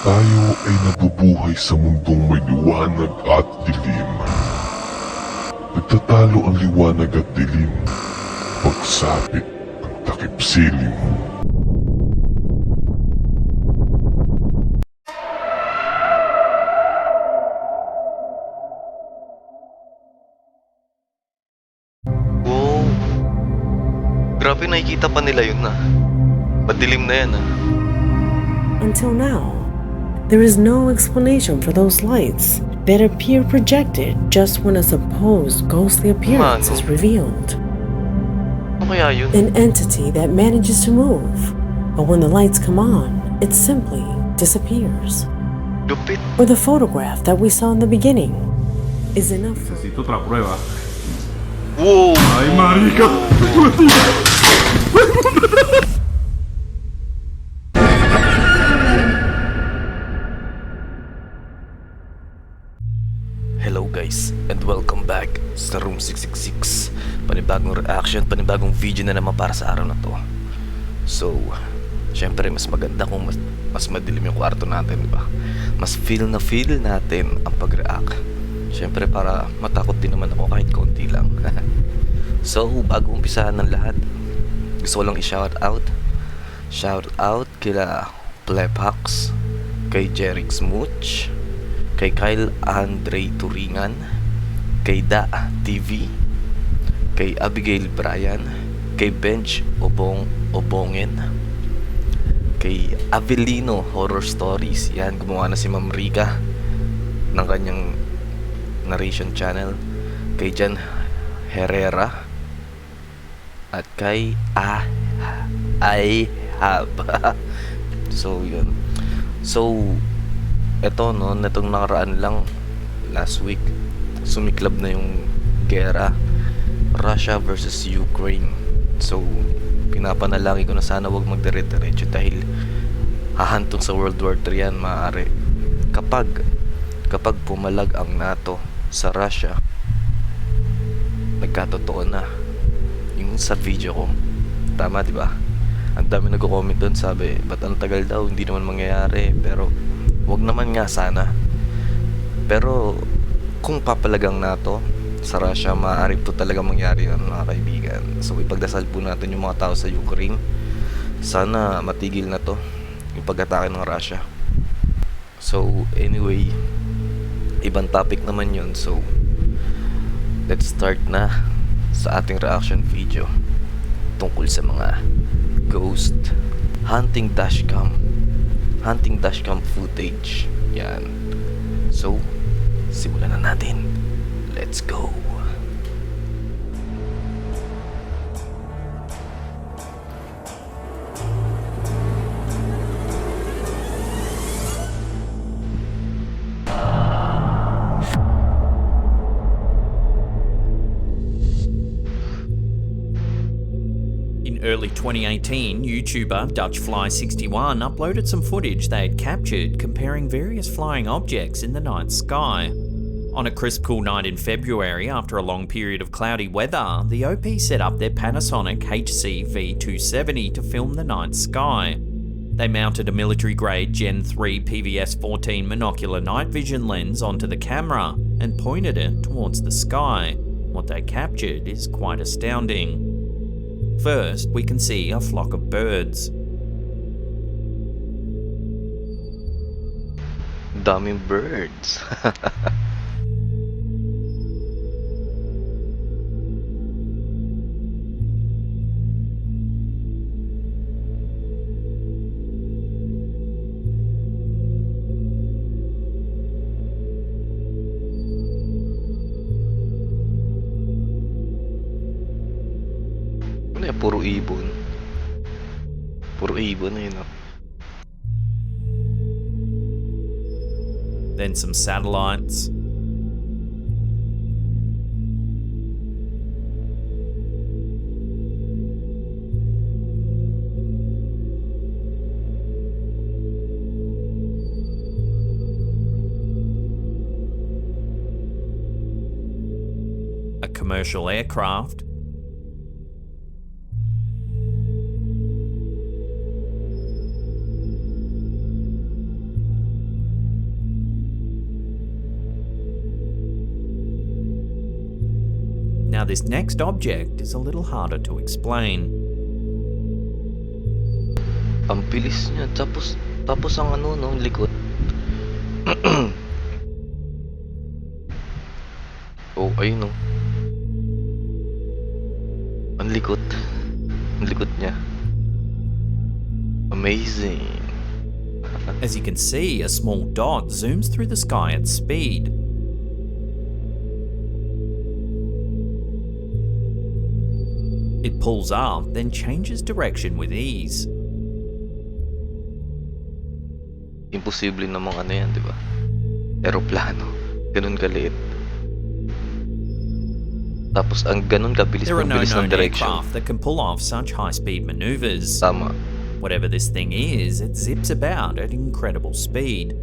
Tayo ay nabubuhay sa mundong may liwanag at dilim. Nagtatalo ang liwanag at dilim, pagsapit ang takip silim. Wow, grabe nakikita pa nila yun na. Madilim na yan ah. Until now, there is no explanation for those lights that appear projected just when a supposed ghostly appearance is revealed. Ano kaya yun? An entity that manages to move, but when the lights come on, it simply disappears. Lupit. Or the photograph that we saw in the beginning is enough for... Necesito otra prueba. Wow! ¡Ay, marica! Hello guys, and welcome back sa Room 666. Panibagong reaction, panibagong video na naman para sa araw na to. So, syempre mas maganda kung mas madilim yung kwarto natin, diba? Mas feel natin ang pag-react. Syempre para matakot din naman ako kahit konti lang. So, bago umpisahan ng lahat, gusto ko lang i-shout out. Shout out kila Plephax, kay Jerick Smooch, kay Kyle Andre Turingan, kay Da TV, kay Abigail Bryan, kay Bench Obongen, kay Avelino Horror Stories. Yan, gumawa na si Ma'am Rica ng kanyang narration channel, kay Jan Herrera, at kay I have so yun. So eto no, netong nakaraan lang, last week, sumiklab na yung gera, Russia versus Ukraine. So pinapanalangin ko na sana wag magdire-diretso dahil hahantong sa World War 3 yan maaari. Kapag pumalag ang NATO sa Russia, nagkatotoo na yung sa video ko. Tama, di ba? Ang dami nagko-comment doon, sabi, ba't ang tagal daw, hindi naman mangyayari. Pero wag naman nga sana. Pero kung papalagang NATO sa Russia, maaari po talaga mangyari yun, mga kaibigan. So ipagdasal po natin yung mga tao sa Ukraine. Sana matigil na to yung pag-atake ng Russia. So anyway, ibang topic naman yun. So let's start na sa ating reaction video tungkol sa mga ghost hunting dashcam footage. Yan. So simulan na natin. Let's go. In early 2018, YouTuber DutchFly61 uploaded some footage they had captured comparing various flying objects in the night sky. On a crisp cool night in February, after a long period of cloudy weather, the OP set up their Panasonic HC V270 to film the night sky. They mounted a military-grade Gen 3 PVS-14 monocular night vision lens onto the camera and pointed it towards the sky. What they captured is quite astounding. First, we can see a flock of birds. Daming birds. Ano yan? Puro ibon. Puro ibon na yun. Then some satellites. A commercial aircraft. Now this next object is a little harder to explain. Ang bilis niya. Tapos ang ano, no, likod. Oh, ayun, no. Ang likod. Ang likod niya. Amazing. As you can see, a small dot zooms through the sky at speed. It pulls up, then changes direction with ease. Imposible namang ano yan, di ba? Aeroplano. Ganun kaliit. Tapos ang ganun kabilis There are ng no bilis ng known direction. aircraft that can pull off such high-speed maneuvers. Tama. Whatever this thing is, it zips about at incredible speed.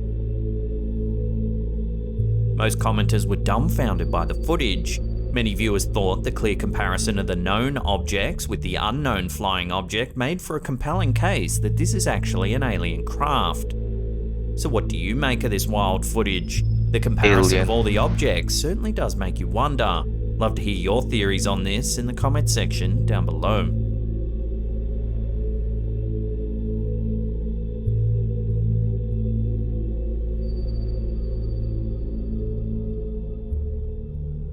Most commenters were dumbfounded by the footage. Many viewers thought the clear comparison of the known objects with the unknown flying object made for a compelling case that this is actually an alien craft. So what do you make of this wild footage? The comparison of all the objects certainly does make you wonder. Love to hear your theories on this in the comment section down below.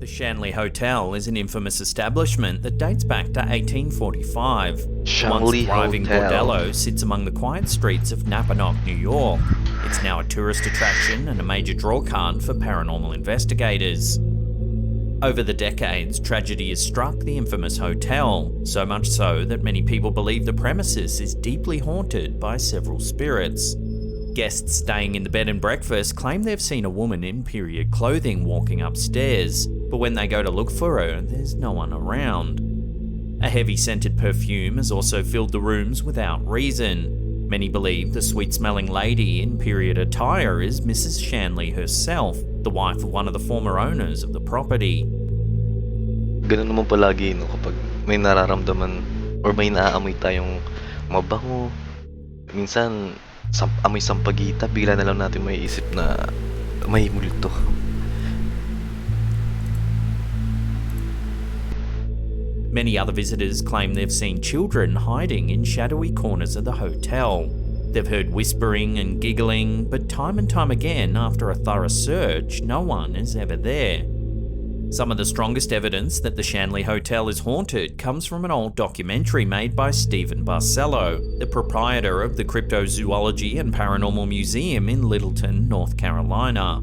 The Shanley Hotel is an infamous establishment that dates back to 1845. Shanley Once thriving Hotel. bordello sits among the quiet streets of Nakuhaan, New York. It's now a tourist attraction and a major drawcard for paranormal investigators. Over the decades, tragedy has struck the infamous hotel, so much so that many people believe the premises is deeply haunted by several spirits. Guests staying in the bed and breakfast claim they've seen a woman in period clothing walking upstairs, but when they go to look for her, there's no one around. A heavy scented perfume has also filled the rooms without reason. Many believe the sweet-smelling lady in period attire is Mrs. Shanley herself, the wife of one of the former owners of the property. Ganun naman palagi, no, kapag may nararamdaman or may naaamoy tayong mabango. Minsan, amoy sampagita, bigla na lang natin may isip na may multo. Many other visitors claim they've seen children hiding in shadowy corners of the hotel. They've heard whispering and giggling, but time and time again, after a thorough search, no one is ever there. Some of the strongest evidence that the Shanley Hotel is haunted comes from an old documentary made by Stephen Barcelo, the proprietor of the Cryptozoology and Paranormal Museum in Littleton, North Carolina.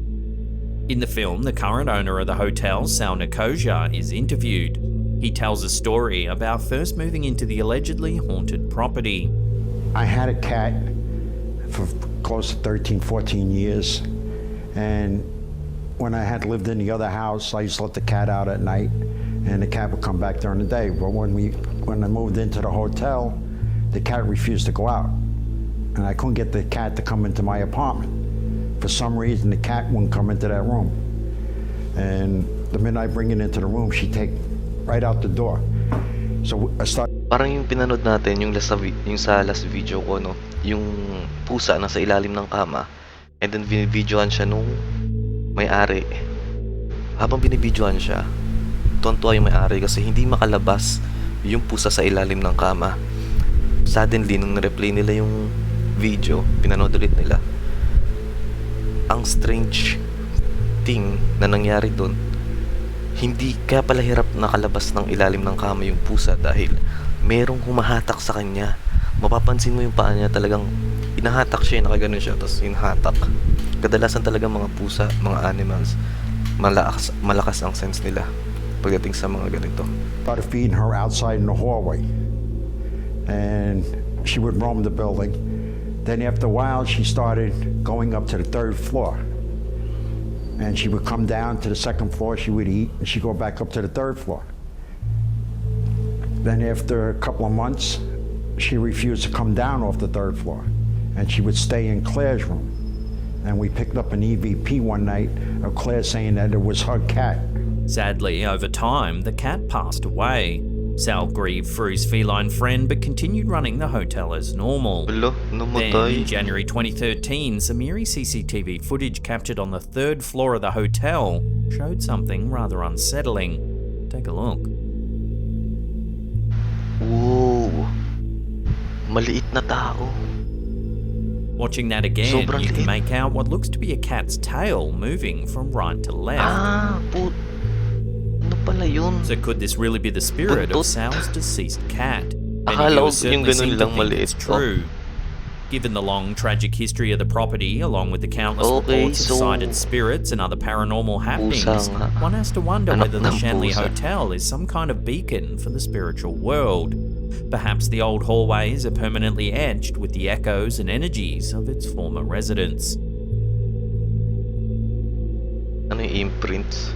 In the film, the current owner of the hotel, Sal Nakuhaan, is interviewed. He tells a story about first moving into the allegedly haunted property. I had a cat for close to 13, 14 years, and when I had lived in the other house, I used to let the cat out at night, and the cat would come back during the day. But when I moved into the hotel, the cat refused to go out, and I couldn't get the cat to come into my apartment. For some reason, the cat wouldn't come into that room, and the minute I bring it into the room, she'd take right out the door. So I started. Parang yung pinanood natin, yung sa last video ko, no? Yung pusa nasa ilalim ng kama, and then binibidyohan siya nung may-ari. Habang binibidyohan siya, tuwan-tuwa yung may-ari kasi hindi makalabas yung pusa sa ilalim ng kama. Suddenly, nung na-replay nila yung video, pinanood ulit nila, ang strange thing na nangyari doon, hindi kaya pala hirap nakalabas ng ilalim ng kama yung pusa dahil merong humahatak sa kanya. Mapapansin mo yung paa niya, talagang inahatak siya, nakaganon siya, tapos hinahatak. Kadalasan talaga mga pusa, mga animals, malakas ang sense nila pagdating sa mga ganito. Started feeding her outside in the hallway, and she would roam the building. Then after a while, she started going up to the 3rd floor. And she would come down to the 2nd floor, she would eat, and she'd go back up to the 3rd floor. Then after a couple of months, she refused to come down off the 3rd floor, and she would stay in Claire's room. And we picked up an EVP one night of Claire saying that it was her cat. Sadly, over time, the cat passed away. Sal grieved for his feline friend but continued running the hotel as normal. Hello, Then, in January 2013, some eerie CCTV footage captured on the 3rd floor of the hotel showed something rather unsettling. Take Take a look. Wow. Maliit na tao. Watching that again, Sobrang you can liit. make out what looks to be a cat's tail moving from right to left. Ano pala yun? So could this really be the spirit of Buntot. Sal's deceased cat? Many Akala ko viewers yung certainly ganun seem to lang think maliit it's to. true. Given the long tragic history of the property, along with the countless Okay, reports of so- sighted spirits and other paranormal happenings, nga. one has to wonder Anak whether the ng Shanley pusa. Hotel is some kind of beacon for the spiritual world. Perhaps the old hallways are permanently etched with the echoes and energies of its former residents. Ano yung imprints?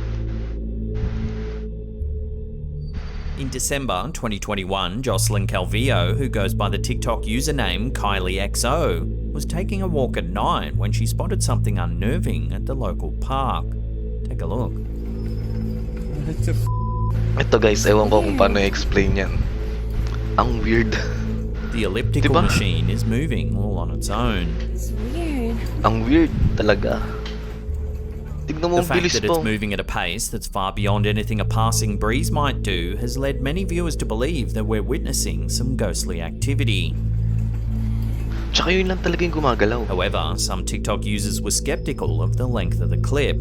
In December 2021, Jocelyn Calvillo, who goes by the TikTok username KylieXO, was taking a walk at night when she spotted something unnerving at the local park. Take a look. Ito guys, ewan ko kung paano i-explain yan. Ang weird. The elliptical Diba? machine is moving all on its own. It's weird. Ang weird talaga. Tignan mo The ang fact bilis that po. it's moving at a pace that's far beyond anything a passing breeze might do has led many viewers to believe that we're witnessing some ghostly activity. Tsaka yun lang talaga yung gumagalaw. However, some TikTok users were skeptical of the length of the clip.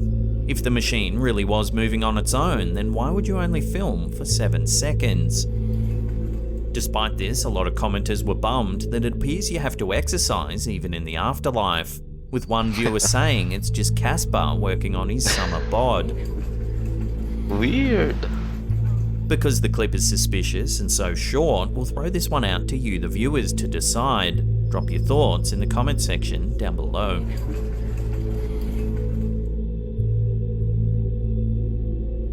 If the machine really was moving on its own, then why would you only film for 7 seconds? Despite this, a lot of commenters were bummed that it appears you have to exercise even in the afterlife, with one viewer saying it's just Casper working on his summer bod. Weird. Because the clip is suspicious and so short, we'll throw this one out to you, the viewers, to decide. Drop your thoughts in the comment section down below.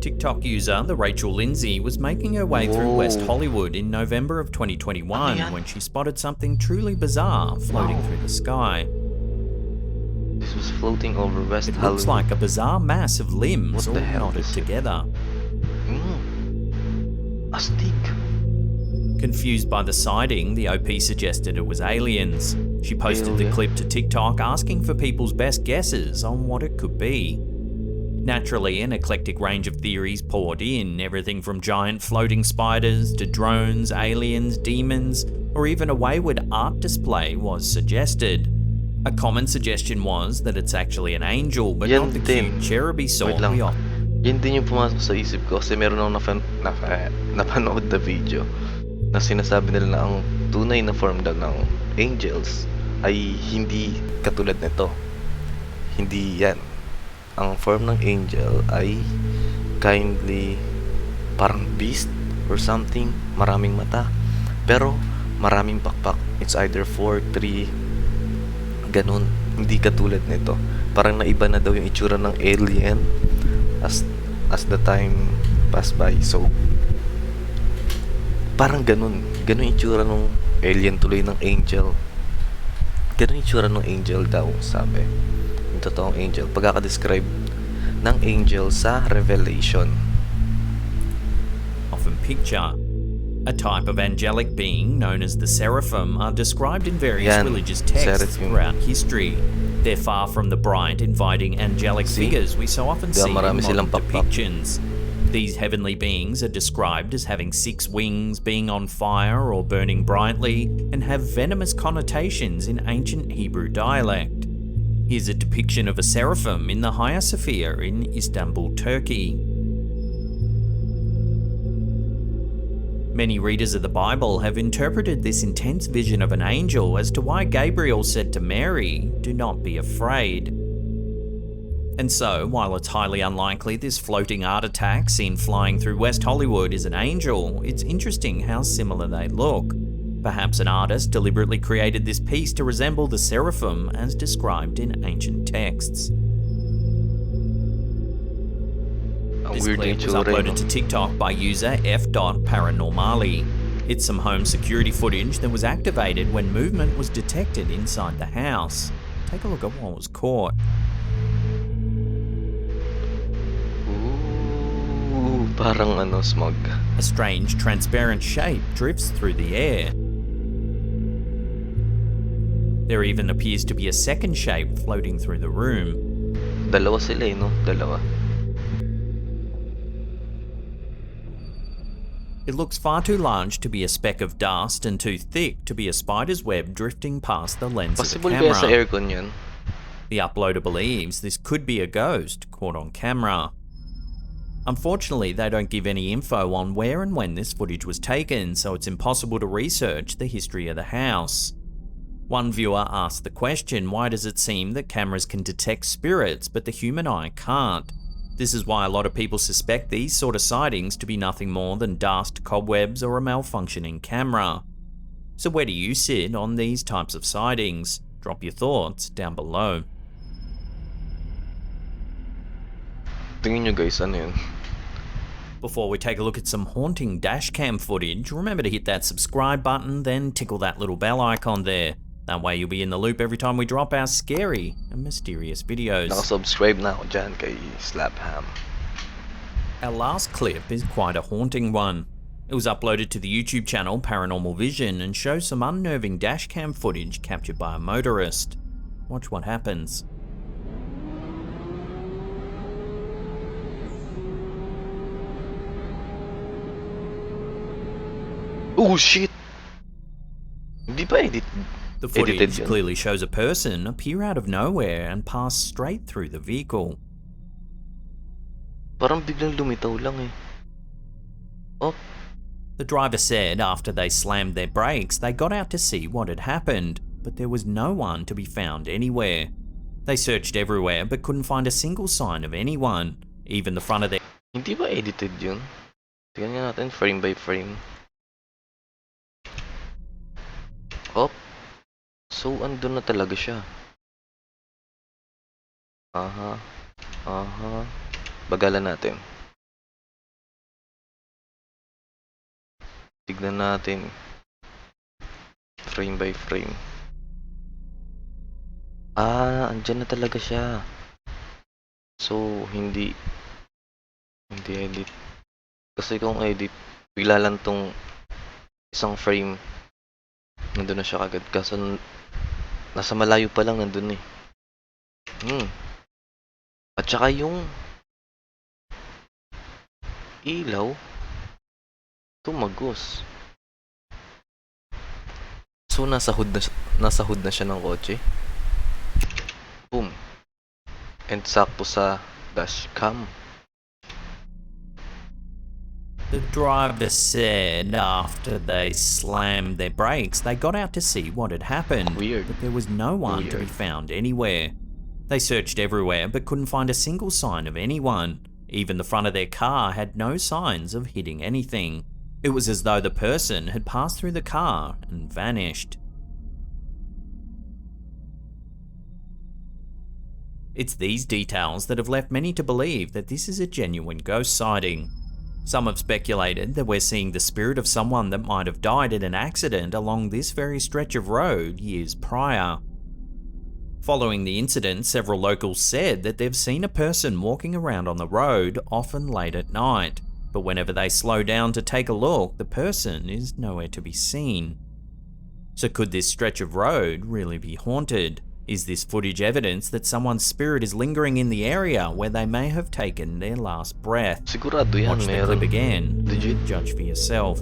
TikTok user, the Rachel Lindsay, was making her way through Whoa. West Hollywood in November of 2021 Ano yan? when she spotted something truly bizarre floating through the sky. This was floating over West It looks Hollywood. like a bizarre mass of limbs What all the hell knotted is it? together. Astig. Confused by the sighting, the OP suggested it was aliens. She posted the Alien? clip to TikTok asking for people's best guesses on what it could be. Naturally, an eclectic range of theories poured in, everything from giant floating spiders to drones, aliens, demons, or even a wayward art display was suggested. A common suggestion was that it's actually an angel, but Yan not the din. cute cheruby sort Wait lang. we often. Yan din yung pumasok sa isip ko kasi meron akong napanood na video na sinasabi nila na ang tunay na form daw ng angels ay hindi katulad nito. Hindi yan. Ang form ng angel ay kindly parang beast or something, maraming mata, pero maraming pakpak. It's either 4, 3, ganun. Hindi katulad nito. Parang naiba na daw yung itsura ng alien as the time passed by. So parang ganun yung itsura ng alien tuloy ng angel. Ganun yung itsura ng angel daw, sabi. Yung totoong angel. Pagkaka-describe ng angel sa Revelation. Often picture. A type of angelic being known as the seraphim are described in various Yan, religious texts seraphim. throughout history. They're far from the bright, inviting angelic See? figures we so often Diba, see in marami modern silang pakpak. depictions. These heavenly beings are described as having 6 wings, being on fire or burning brightly, and have venomous connotations in ancient Hebrew dialect. Here's a depiction of a seraphim in the Hagia Sophia in Istanbul, Turkey. Many readers of the Bible have interpreted this intense vision of an angel as to why Gabriel said to Mary, "Do not be afraid." And so, while it's highly unlikely this floating art attack seen flying through West Hollywood is an angel, it's interesting how similar they look. Perhaps an artist deliberately created this piece to resemble the seraphim as described in ancient texts. Ang This weird clip yung was itsura, uploaded no? to TikTok by user f.paranormali. It's some home security footage that was activated when movement was detected inside the house. Take a look at what was caught. Ooh, parang smog. A strange, transparent shape drifts through the air. There even appears to be a second shape floating through the room. Dalawa sila no? Dalawa. It looks far too large to be a speck of dust and too thick to be a spider's web drifting past the lens Possible of the kaya sa camera. aircon yun? The uploader believes this could be a ghost caught on camera. Unfortunately, they don't give any info on where and when this footage was taken, so it's impossible to research the history of the house. One viewer asked the question, why does it seem that cameras can detect spirits but the human eye can't? This is why a lot of people suspect these sort of sightings to be nothing more than dust, cobwebs, or a malfunctioning camera. So where do you sit on these types of sightings? Drop your thoughts down below. Tingin nyo guys, ano yun? Before we take a look at some haunting dashcam footage, remember to hit that subscribe button, then tickle that little bell icon there. That way you'll be in the loop every time we drop our scary and mysterious videos. Nakasubscribe na ako dyan kay Slapham. Our last clip is quite a haunting one. It was uploaded to the YouTube channel Paranormal Vision and shows some unnerving dashcam footage captured by a motorist. Watch what happens. Oh shit! Hindi pa edit. The Edited footage yun. clearly shows a person appear out of nowhere and pass straight through the vehicle. Parang biglang lumitaw lang eh. Oh, The driver said after they slammed their brakes, they got out to see what had happened, but there was no one to be found anywhere. They searched everywhere but couldn't find a single sign of anyone, even the front of their hindi ba edited yun? Tingnan nga natin frame by frame. Oh, so andun na talaga siya. Aha, aha. Bagalan natin. Tignan natin. Frame by frame. Ah, andyan na talaga siya. So, hindi edit. Kasi kung edit, bigla lang tong isang frame. Nandun na siya kagad. Kaso, nasa malayo pa lang nandun eh. At saka yung ilaw, tumagos. So, nasa hood na siya ng kotse. Boom. And sakto sa dashcam. The driver said after they slammed their brakes, they got out to see what had happened, Weird. but there was no one to be found anywhere. They searched everywhere but couldn't find a single sign of anyone. Even the front of their car had no signs of hitting anything. It was as though the person had passed through the car and vanished. It's these details that have left many to believe that this is a genuine ghost sighting. Some have speculated that we're seeing the spirit of someone that might have died in an accident along this very stretch of road years prior. Following the incident, several locals said that they've seen a person walking around on the road, often late at night, but whenever they slow down to take a look, the person is nowhere to be seen. So could this stretch of road really be haunted? Is this footage evidence that someone's spirit is lingering in the area where they may have taken their last breath? Sigurado yan, Watch the meron. clip again. Legit. Judge for yourself.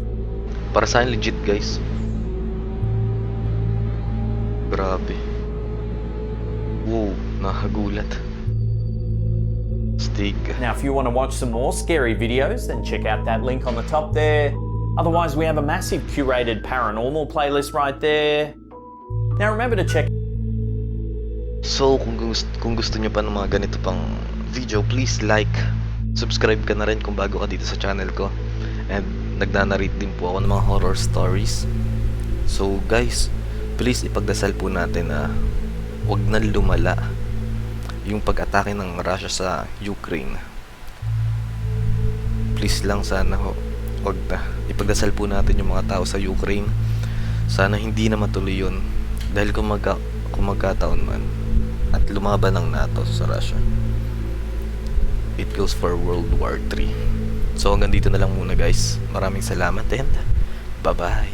Para sa akin, legit guys. Grabe. Wow, nakagulat. Stig. Now, if you want to watch some more scary videos, then check out that link on the top there. Otherwise, we have a massive curated paranormal playlist right there. Now, remember to check. So, kung gusto nyo pa ng mga ganito pang video, please like, subscribe ka na rin kung bago ka dito sa channel ko. And nagna-narrate din po ako ng mga horror stories. So guys, please ipagdasal po natin na huwag na lumala yung pag-atake ng Russia sa Ukraine. Please lang sana huwag na. Ipagdasal po natin yung mga tao sa Ukraine. Sana hindi na matuloy yun. Dahil kung magkataon man at lumaban ng NATO sa Russia, it goes for World War III. So hanggang dito na lang muna guys. Maraming salamat and bye bye.